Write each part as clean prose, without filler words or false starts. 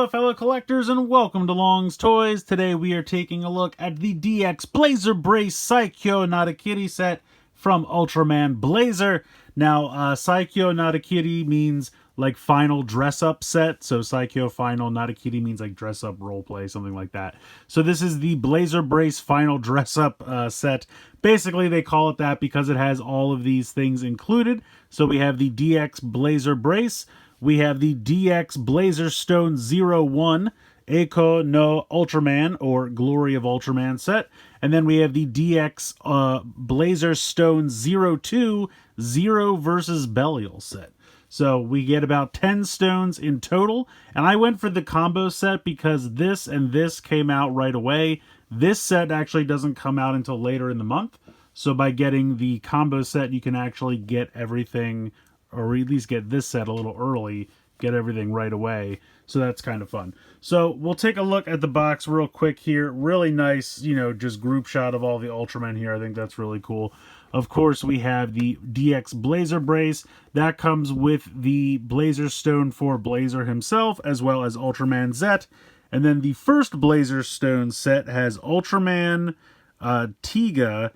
Hello fellow collectors and welcome to Long's Toys. Today we are taking a look at the DX Blazar Brace Saikyo Narikiri set from Ultraman Blazar. Now Saikyo Narikiri means like final dress up set, so Saikyo final Narikiri means like dress up role play, something like that. So this is the Blazar Brace final dress up set. Basically they call it that because it has all of these things included. So we have the DX Blazar Brace. We have the DX Blazar Stone 01 Eiko no Ultraman, or Glory of Ultraman set. And then we have the DX Blazar Stone 02 Zero versus Belial set. So we get about 10 stones in total. And I went for the combo set because this and this came out right away. This set actually doesn't come out until later in the month. So by getting the combo set, you can actually get everything, or at least get this set a little early, get everything right away. So that's kind of fun. So we'll take a look at the box real quick here. Really nice, you know, just group shot of all the Ultramen here. I think that's really cool. Of course, we have the DX Blazar Brace. That comes with the Blazar Stone for Blazar himself, as well as Ultraman Zet. And then the first Blazar Stone set has Ultraman, Tiga,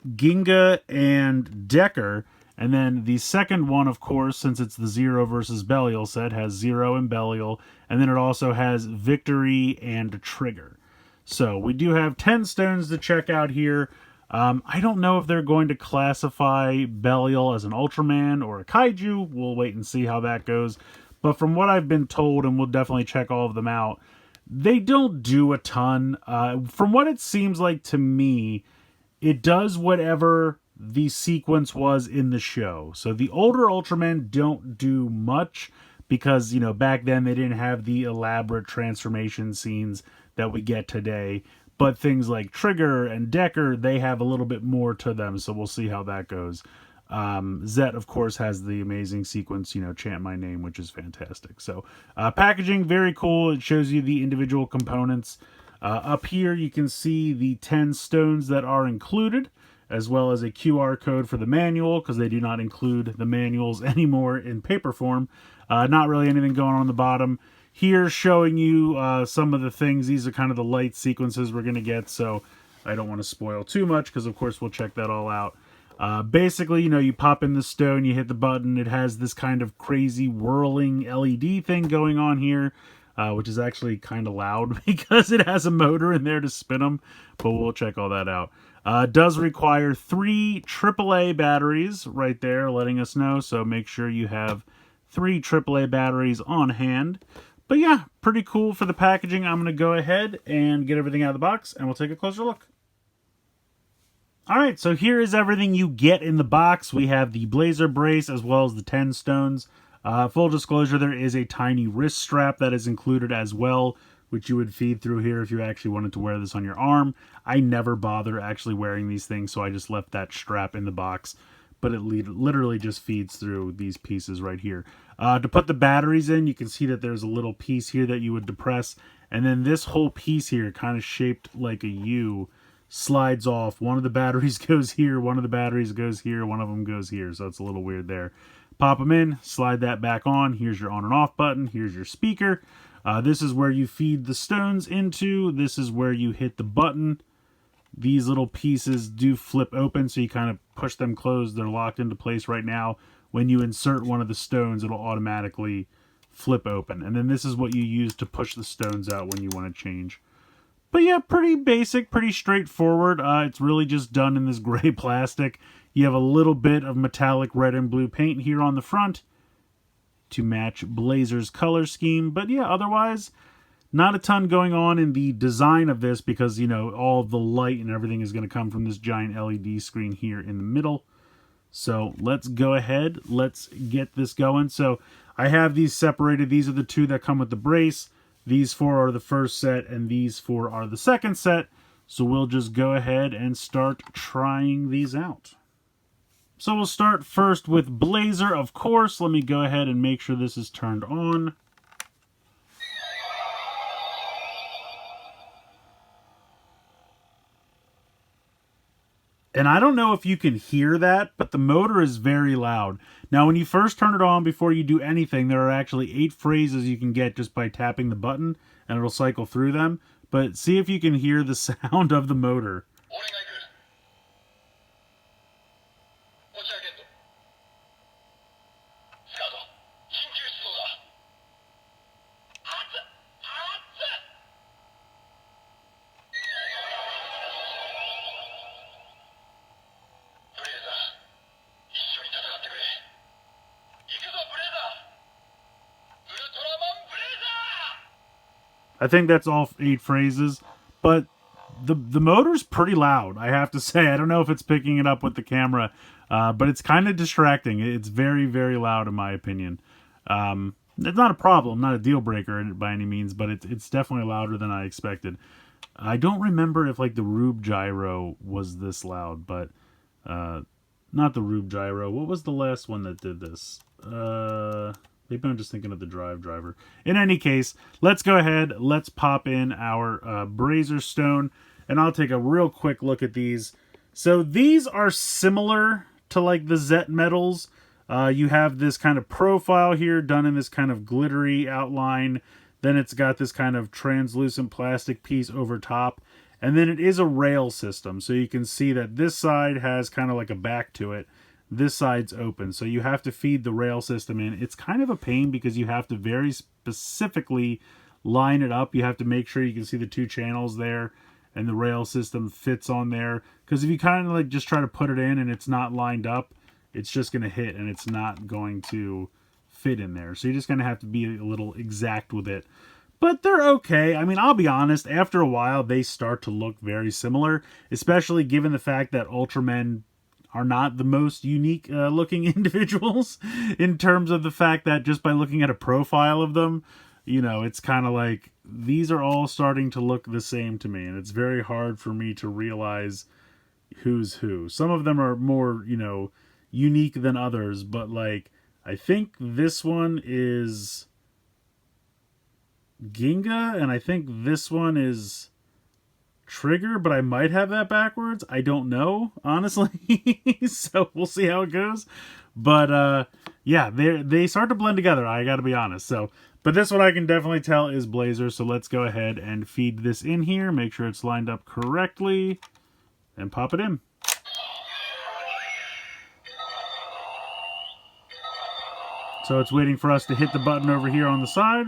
Ginga, and Decker. And then the second one, of course, since it's the Zero versus Belial set, has Zero and Belial. And then it also has Victory and Trigger. So we do have 10 stones to check out here. I don't know if they're going to classify Belial as an Ultraman or a Kaiju. We'll wait and see how that goes. But from what I've been told, and we'll definitely check all of them out, they don't do a ton. From what it seems like to me, it does whatever the sequence was in the show. So the older Ultramen don't do much because, you know, back then they didn't have the elaborate transformation scenes that we get today. But things like Trigger and Decker, they have a little bit more to them, so we'll see how that goes. Zet, of course, has the amazing sequence, you know, Chant My Name, which is fantastic. So packaging, very cool. It shows you the individual components. Up here, you can see the 10 stones that are included, as well as a QR code for the manual, because they do not include the manuals anymore in paper form. Not really anything going on the bottom. Here, showing you some of the things. These are kind of the light sequences we're going to get, so I don't want to spoil too much, because of course we'll check that all out. Basically, you know, you pop in the stone, you hit the button, it has this kind of crazy whirling LED thing going on here, which is actually kind of loud because it has a motor in there to spin them, but we'll check all that out. Does require 3 AAA batteries right there, letting us know, so make sure you have 3 AAA batteries on hand. But yeah, pretty cool for the packaging. I'm going to go ahead and get everything out of the box, and we'll take a closer look. Alright, so here is everything you get in the box. We have the Blazar Brace as well as the 10 stones. Full disclosure, there is a tiny wrist strap that is included as well, which you would feed through here if you actually wanted to wear this on your arm. I never bother actually wearing these things, so I just left that strap in the box. But it literally just feeds through these pieces right here. To put the batteries in, you can see that there's a little piece here that you would depress. And then this whole piece here, kind of shaped like a U, slides off. One of the batteries goes here, one of the batteries goes here, one of them goes here. So it's a little weird there. Pop them in, slide that back on. Here's your on and off button. Here's your speaker. This is where you feed the stones into. This is where you hit the button. These little pieces do flip open, so you kind of push them closed. They're locked into place right now. When you insert one of the stones, it'll automatically flip open. And then this is what you use to push the stones out when you want to change. But yeah, pretty basic, pretty straightforward. It's really just done in this gray plastic. You have a little bit of metallic red and blue paint here on the front to match Blazar's color scheme. But yeah, otherwise, not a ton going on in the design of this because, you know, all of the light and everything is going to come from this giant LED screen here in the middle. So let's go ahead. Let's get this going. So I have these separated. These are the 2 that come with the brace. These 4 are the first set, and these 4 are the second set. So we'll just go ahead and start trying these out. So we'll start first with Blazar, of course. Let me go ahead and make sure this is turned on. And I don't know if you can hear that, but the motor is very loud. Now, when you first turn it on before you do anything, there are actually 8 phrases you can get just by tapping the button, and it'll cycle through them. But see if you can hear the sound of the motor. I think that's all 8 phrases, but the motor's pretty loud, I have to say. I don't know if it's picking it up with the camera, but it's kind of distracting. It's very, very loud in my opinion. It's not a problem, not a deal breaker by any means, but it's definitely louder than I expected. I don't remember if like the Rube Gyro was this loud, but not the Rube Gyro. What was the last one that did this? Maybe I'm just thinking of the Drive Driver. In any case, let's go ahead. Let's pop in our Blazar Stone, and I'll take a real quick look at these. So these are similar to like the Zet metals. You have this kind of profile here done in this kind of glittery outline. Then it's got this kind of translucent plastic piece over top. And then it is a rail system. So you can see that this side has kind of like a back to it. This side's open. So you have to feed the rail system in. It's kind of a pain because you have to very specifically line it up. You have to make sure you can see the 2 channels there and the rail system fits on there. Because if you kind of like just try to put it in and it's not lined up, it's just going to hit and it's not going to fit in there. So you're just going to have to be a little exact with it. But they're okay. I mean, I'll be honest, after a while, they start to look very similar, especially given the fact that Ultramen are not the most unique looking individuals in terms of the fact that just by looking at a profile of them, you know, it's kind of like these are all starting to look the same to me. And it's very hard for me to realize who's who. Some of them are more, you know, unique than others, but like I think this one is Ginga, and I think this one is Trigger, but I might have that backwards. I don't know, honestly. So we'll see how it goes. But yeah, they start to blend together, I gotta be honest. So, but this one I can definitely tell is Blazar, so let's go ahead and feed this in here, make sure it's lined up correctly, and pop it in. So it's waiting for us to hit the button over here on the side.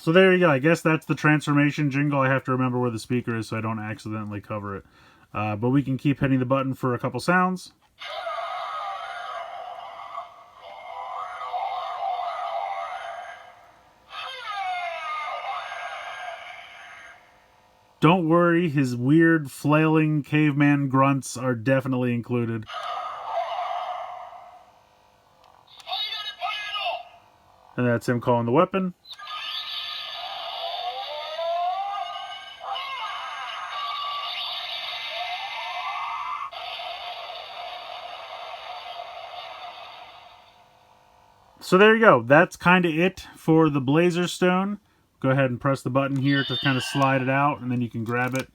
So there you go. I guess that's the transformation jingle. I have to remember where the speaker is so I don't accidentally cover it. But we can keep hitting the button for a couple sounds. Don't worry, his weird flailing caveman grunts are definitely included. And that's him calling the weapon. So there you go. That's kind of it for the Blazar Stone. Go ahead and press the button here to kind of slide it out, and then you can grab it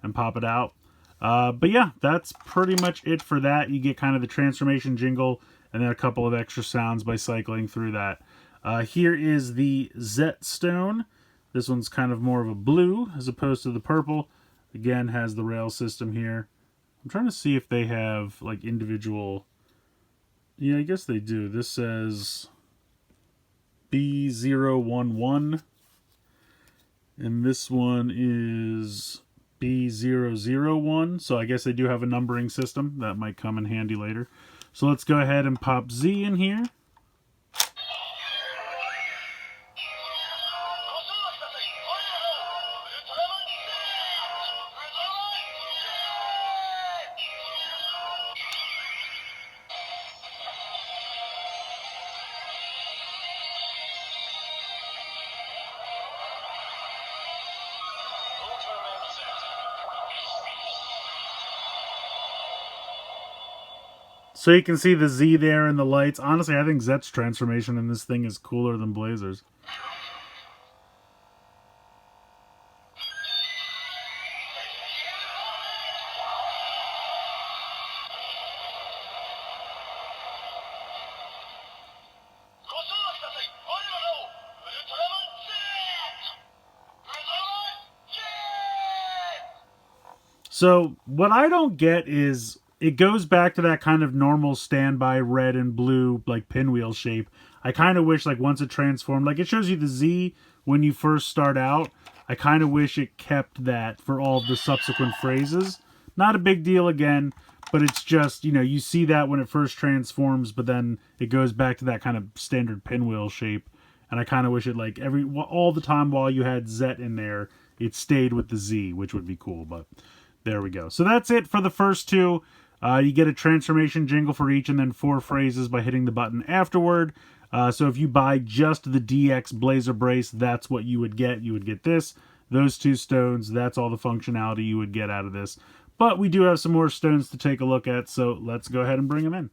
and pop it out. But yeah, that's pretty much it for that. You get kind of the transformation jingle and then a couple of extra sounds by cycling through that. Here is the Zet Stone. This one's kind of more of a blue as opposed to the purple. Again, has the rail system here. I'm trying to see if they have like individual... Yeah, I guess they do. This says B011. And this one is B001. So I guess they do have a numbering system. That might come in handy later. So let's go ahead and pop Z in here. So you can see the Z there and the lights. Honestly, I think Zet's transformation in this thing is cooler than Blazer's. So what I don't get is it goes back to that kind of normal standby red and blue like pinwheel shape. I kind of wish like once it transformed, like it shows you the Z when you first start out. I kind of wish it kept that for all of the subsequent phrases. Not a big deal again, but it's just, you know, you see that when it first transforms, but then it goes back to that kind of standard pinwheel shape. And I kind of wish it like all the time while you had Zet in there, it stayed with the Z, which would be cool, but there we go. So that's it for the first two. You get a transformation jingle for each and then 4 phrases by hitting the button afterward. So if you buy just the DX Blazar Brace, that's what you would get. You would get this, those 2 stones. That's all the functionality you would get out of this. But we do have some more stones to take a look at, so let's go ahead and bring them in.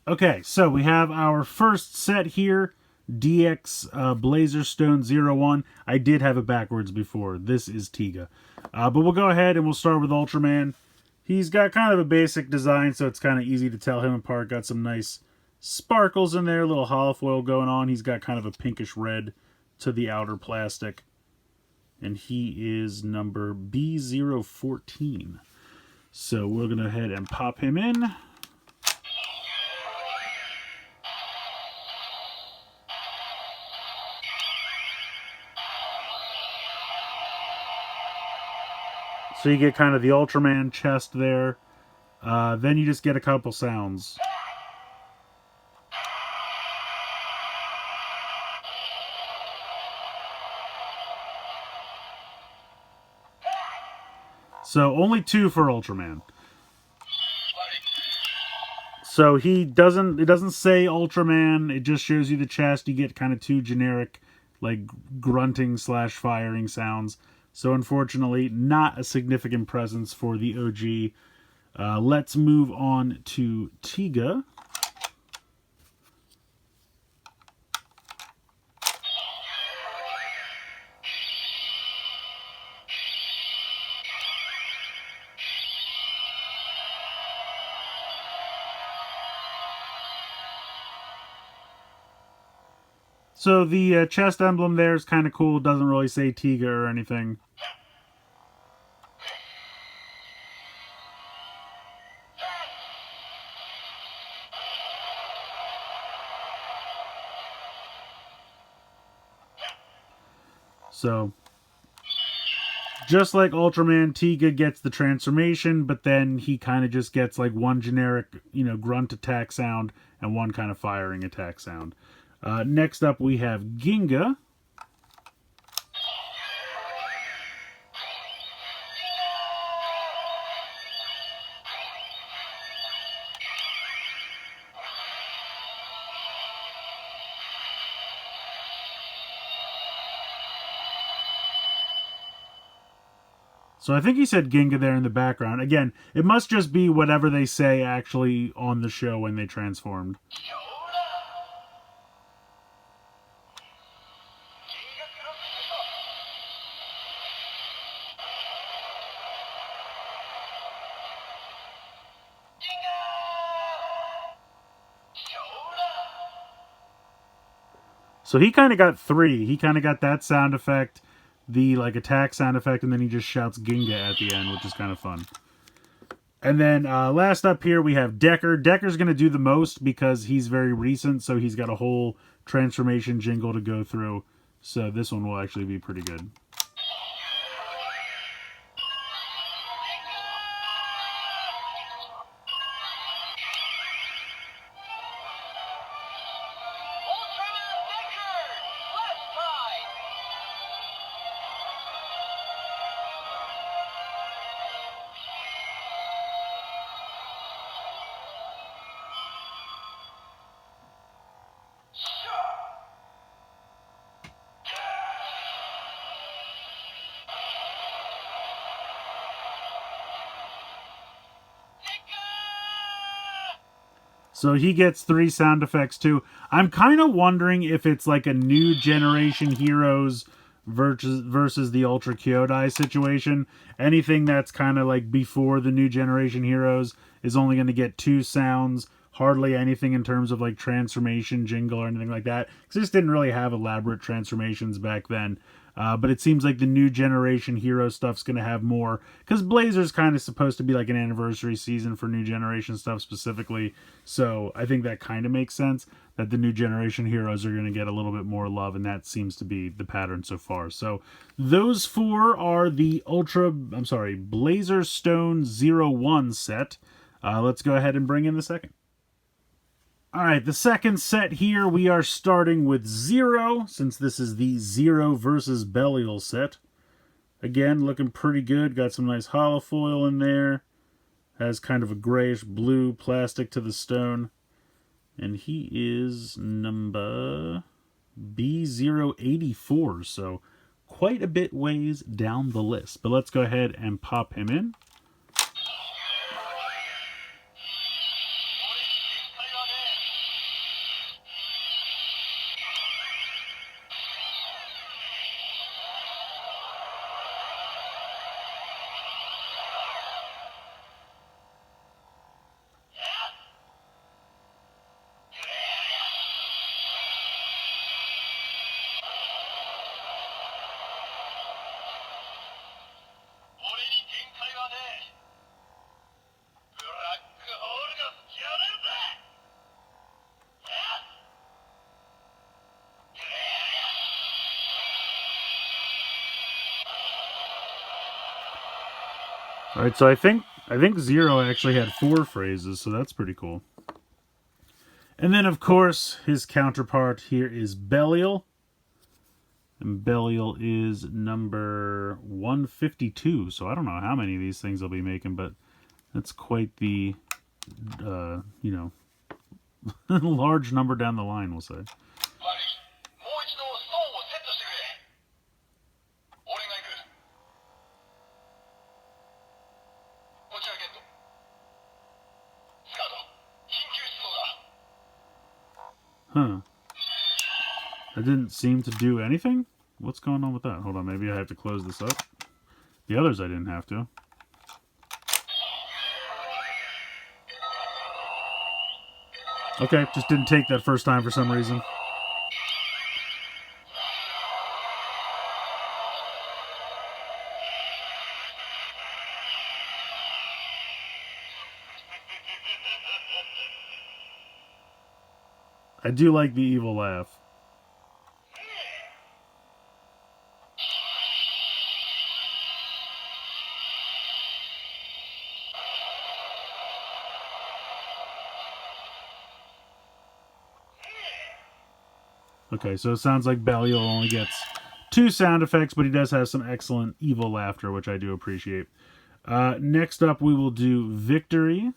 Okay, so we have our first set here. DX Blazar Stone 01. I did have it backwards before. This is Tiga. But we'll go ahead and we'll start with Ultraman. He's got kind of a basic design, so it's kind of easy to tell him apart. Got some nice sparkles in there, a little holofoil going on. He's got kind of a pinkish red to the outer plastic. And he is number B014. So we're going to go ahead and pop him in. So you get kind of the Ultraman chest there. Then you just get a couple sounds. So only 2 for Ultraman. So it doesn't say Ultraman, it just shows you the chest. You get kind of 2 generic like grunting / firing sounds. So unfortunately, not a significant presence for the OG. Let's move on to Tiga. So the chest emblem there is kind of cool. Doesn't really say Tiga or anything. So, just like Ultraman, Tiga gets the transformation, but then he kind of just gets like 1 generic, you know, grunt attack sound and 1 kind of firing attack sound. Next up, we have Ginga. So I think he said Ginga there in the background. Again, it must just be whatever they say actually on the show when they transformed. So he kind of got 3. He kind of got that sound effect, the like attack sound effect, and then he just shouts Ginga at the end, which is kind of fun. And then last up here we have Decker. Decker's going to do the most because he's very recent, so he's got a whole transformation jingle to go through. So this one will actually be pretty good. So he gets 3 sound effects too. I'm kind of wondering if it's like a new generation heroes versus the Ultra Kyodai situation. Anything that's kind of like before the new generation heroes is only going to get 2 sounds. Hardly anything in terms of like transformation, jingle, or anything like that. Because this didn't really have elaborate transformations back then. But it seems like the new generation hero stuff's going to have more. Because Blazer's kind of supposed to be like an anniversary season for new generation stuff specifically. So I think that kind of makes sense that the new generation heroes are going to get a little bit more love. And that seems to be the pattern so far. So those 4 are the Blazar Stone 01 set. Let's go ahead and bring in the second. Alright, the second set here, we are starting with Zero, since this is the Zero versus Belial set. Again, looking pretty good. Got some nice holofoil in there. Has kind of a grayish blue plastic to the stone. And he is number B084, so quite a bit ways down the list. But let's go ahead and pop him in. Alright, so I think Zero actually had 4 phrases, so that's pretty cool. And then, of course, his counterpart here is Belial. And Belial is number 152, so I don't know how many of these things I'll be making, but that's quite the, large number down the line, we'll say. Huh. That didn't seem to do anything? What's going on with that? Hold on, maybe I have to close this up. The others I didn't have to. Okay, just didn't take that first time for some reason. I do like the evil laugh. Okay, so it sounds like Belial only gets 2 sound effects, but he does have some excellent evil laughter, which I do appreciate. Next up, we will do Victory.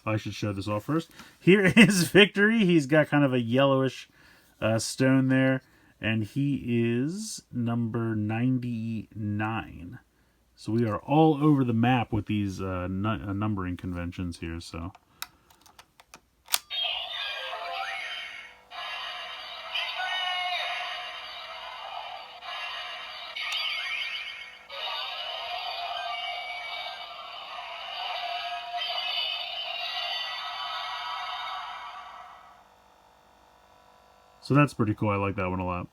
I should show this off first. Here is Victory. He's got kind of a yellowish stone there, and he is number 99. So we are all over the map with these numbering conventions here, so... So that's pretty cool. I like that one a lot.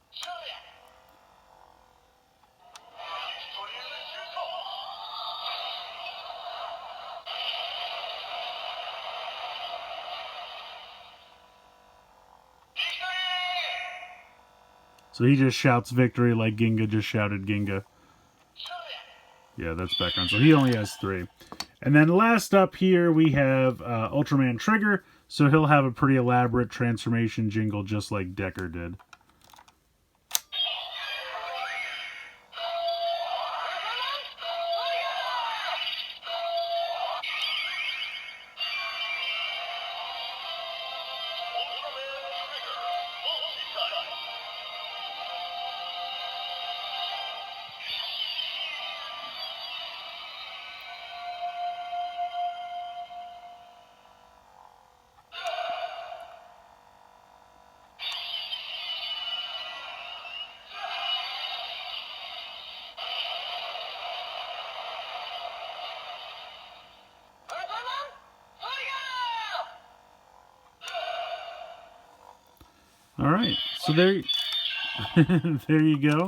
So he just shouts victory like Ginga just shouted Ginga. Yeah, that's background. So he only has 3. And then last up here we have Ultraman Trigger. So he'll have a pretty elaborate transformation jingle just like Decker did. All right, so there, there you go.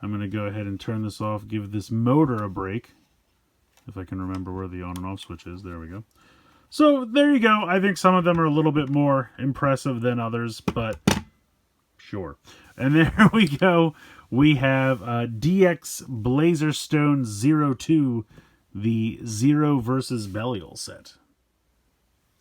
I'm going to go ahead and turn this off, give this motor a break. If I can remember where the on and off switch is. There we go. So there you go. I think some of them are a little bit more impressive than others, but sure. And there we go. We have DX Blazar Stone 02, the Zero versus Belial set.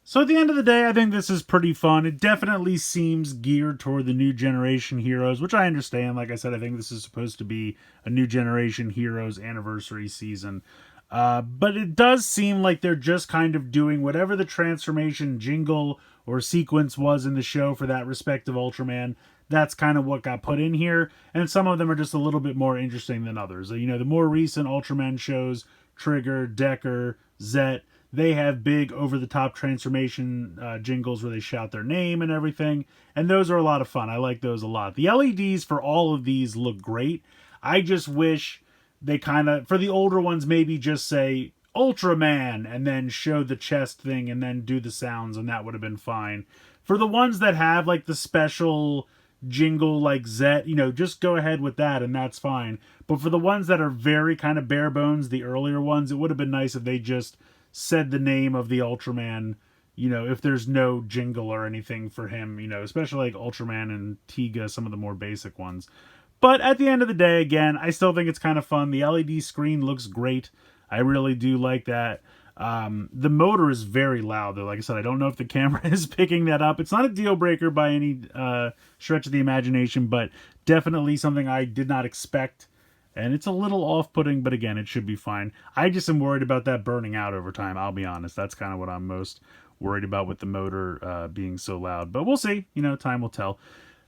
So at the end of the day, I think this is pretty fun. It definitely seems geared toward the new generation heroes, which I understand. Like I said, I think this is supposed to be a new generation heroes anniversary season. But it does seem like they're just kind of doing whatever the transformation jingle or sequence was in the show for that respective Ultraman. That's kind of what got put in here. And some of them are just a little bit more interesting than others. You know, the more recent Ultraman shows, Trigger, Decker, Zet, they have big over-the-top transformation jingles where they shout their name and everything. And those are a lot of fun. I like those a lot. The LEDs for all of these look great. I just wish they kind of, for the older ones, maybe just say Ultraman and then show the chest thing and then do the sounds, and that would have been fine. For the ones that have like the special jingle like Zet, you know, just go ahead with that and that's fine. But for the ones that are very kind of bare bones, the earlier ones, it would have been nice if they just said the name of the Ultraman, you know, if there's no jingle or anything for him, you know, especially like Ultraman and Tiga, some of the more basic ones. But at the end of the day, again, I still think it's kind of fun. The LED screen looks great. I really do like that. The motor is very loud, though. Like I said, I don't know if the camera is picking that up. It's not a deal breaker by any stretch of the imagination, but definitely something I did not expect. And it's a little off-putting, but again, it should be fine. I just am worried about that burning out over time, I'll be honest. That's kind of what I'm most worried about with the motor being so loud. But we'll see. You know, time will tell.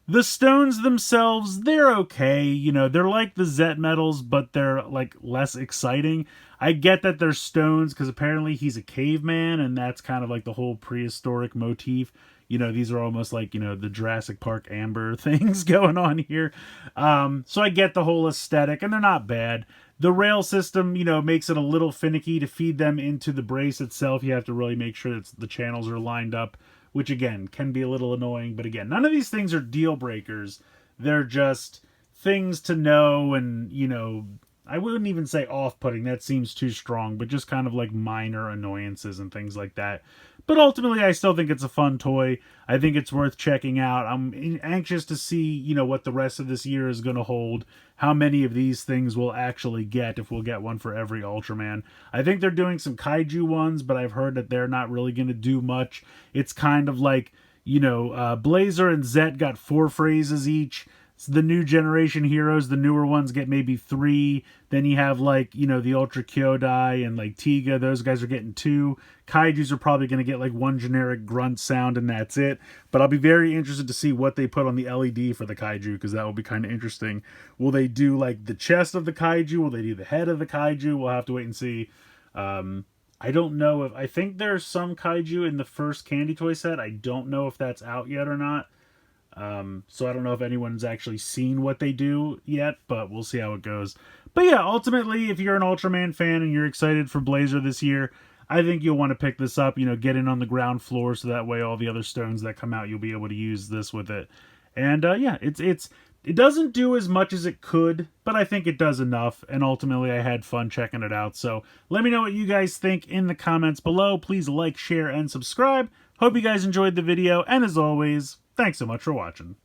The stones themselves, they're okay. You know, they're like the Zet medals, but they're like less exciting. I get that they're stones because apparently he's a caveman, and that's kind of like the whole prehistoric motif. You know, these are almost like, you know, the Jurassic Park amber things going on here. So I get the whole aesthetic, and they're not bad. The rail system, you know, makes it a little finicky to feed them into the brace itself. You have to really make sure that the channels are lined up, which again can be a little annoying. But again, none of these things are deal breakers. They're just things to know, and, you know, I wouldn't even say off-putting. That seems too strong, but just kind of like minor annoyances and things like that. But ultimately, I still think it's a fun toy. I think it's worth checking out. I'm anxious to see, you know, what the rest of this year is going to hold. How many of these things we'll actually get, if we'll get one for every Ultraman. I think they're doing some kaiju ones, but I've heard that they're not really going to do much. It's kind of like, you know, Blazar and Zet got 4 phrases each. So the new generation heroes, the newer ones, get maybe 3. Then you have, like, you know, the Ultra Kyodai and, like, Tiga. Those guys are getting 2. Kaijus are probably going to get, like, 1 generic grunt sound, and that's it. But I'll be very interested to see what they put on the LED for the Kaiju, because that will be kind of interesting. Will they do, like, the chest of the Kaiju? Will they do the head of the Kaiju? We'll have to wait and see. I don't know if... I think there's some Kaiju in the first Candy Toy set. I don't know if that's out yet or not. So I don't know if anyone's actually seen what they do yet, but we'll see how it goes. But yeah, ultimately, if you're an Ultraman fan and you're excited for Blazar this year, I think you'll want to pick this up, you know, get in on the ground floor so that way all the other stones that come out, you'll be able to use this with it. And yeah, it doesn't do as much as it could, but I think it does enough, and ultimately I had fun checking it out. So let me know what you guys think in the comments below. Please like, share, and subscribe. Hope you guys enjoyed the video, and as always, thanks so much for watching.